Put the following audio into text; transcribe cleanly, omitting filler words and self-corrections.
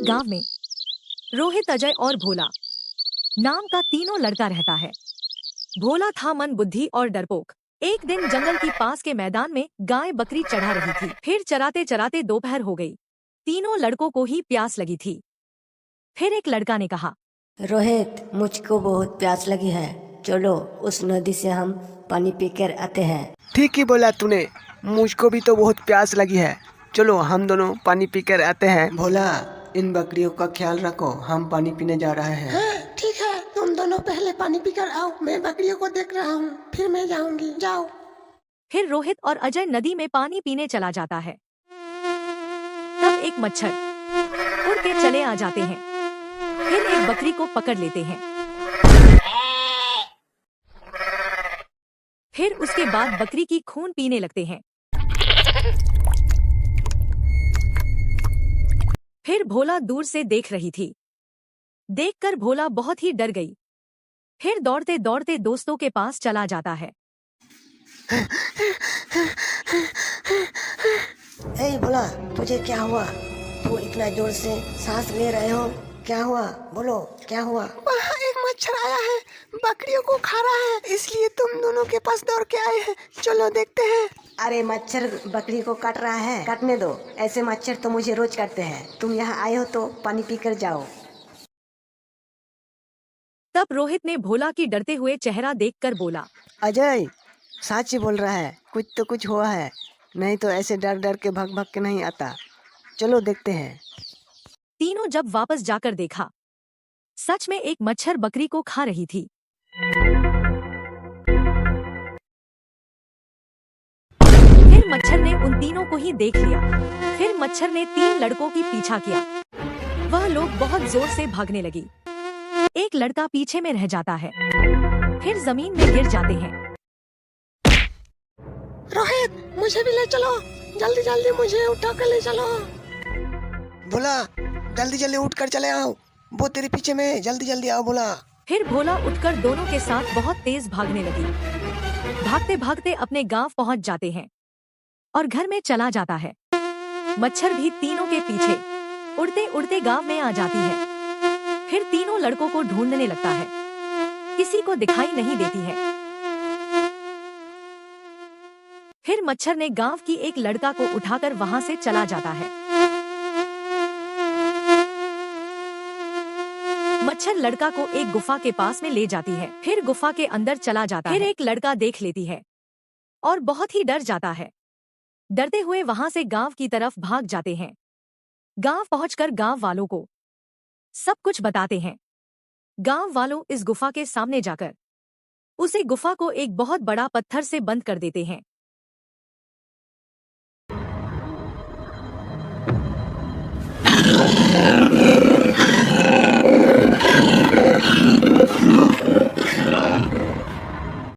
गांव में रोहित, अजय और भोला नाम का तीनों लड़का रहता है। भोला था मन बुद्धि और डरपोक। एक दिन जंगल की पास के मैदान में गाय बकरी चढ़ा रही थी। फिर चराते चराते दोपहर हो गई। तीनों लड़कों को ही प्यास लगी थी। फिर एक लड़का ने कहा, रोहित, मुझको बहुत प्यास लगी है, चलो उस नदी से हम पानी पीकर आते हैं। ठीक ही बोला तूने, मुझको भी तो बहुत प्यास लगी है, चलो हम दोनों पानी पीकर आते हैं। भोला, इन बकरियों का ख्याल रखो, हम पानी पीने जा रहे हैं। हाँ, ठीक है, तुम दोनों पहले पानी पीकर आओ, मैं बकरियों को देख रहा हूँ, फिर मैं जाऊंगी, जाओ। फिर रोहित और अजय नदी में पानी पीने चला जाता है। तब एक मच्छर उड़ के चले आ जाते हैं। फिर एक बकरी को पकड़ लेते हैं। फिर उसके बाद बकरी की खून पीने लगते हैं। फिर भोला दूर से देख रही थी। देखकर भोला बहुत ही डर गई। फिर दौड़ते दौड़ते दोस्तों के पास चला जाता है। ए भोला, तुझे क्या हुआ? तू इतना जोर से सांस ले रहे हो, क्या हुआ? बोलो, क्या हुआ? वहाँ एक मच्छर आया है, बकरियों को खा रहा है, इसलिए तुम दोनों के पास दौड़ के आए हैं, चलो देखते हैं। अरे मच्छर बकरी को काट रहा है, काटने दो, ऐसे मच्छर तो मुझे रोज काटते हैं। तुम यहाँ आए हो तो पानी पीकर जाओ। तब रोहित ने भोला की डरते हुए चेहरा देखकर बोला, अजय सच बोल रहा है, कुछ हुआ है, नहीं तो ऐसे डर डर के भाग भाग के नहीं आता, चलो देखते हैं। तीनों जब वापस जाकर देखा, सच में एक मच्छर बकरी को खा रही थी। फिर मच्छर ने उन तीनों को ही देख लिया। फिर मच्छर ने 3 लड़कों की पीछा किया। वह लोग बहुत जोर से भागने लगी। एक लड़का पीछे में रह जाता है, फिर जमीन में गिर जाते हैं। रोहित, मुझे भी ले चलो, जल्दी जल्दी मुझे उठा कर ले चलो। भोला, जल्दी जल्दी उठ कर चले आओ, वो तेरे पीछे में, जल्दी जल्दी आओ भोला। फिर भोला उठकर दोनों के साथ बहुत तेज भागने लगी। भागते भागते अपने गांव पहुंच जाते हैं और घर में चला जाता है। मच्छर भी तीनों के पीछे उड़ते उड़ते गांव में आ जाती है। फिर तीनों लड़कों को ढूंढने लगता है, किसी को दिखाई नहीं देती है। फिर मच्छर ने गांव की एक लड़का को उठाकर वहां से चला जाता है। मच्छर लड़का को एक गुफा के पास में ले जाती है। फिर गुफा के अंदर चला जाता है। फिर एक लड़का देख लेती है और बहुत ही डर जाता है। डरते हुए वहां से गांव की तरफ भाग जाते हैं। गांव पहुंचकर गांव वालों को सब कुछ बताते हैं। गांव वालों इस गुफा के सामने जाकर उसे गुफा को एक बहुत बड़ा पत्थर से बंद कर देते हैं।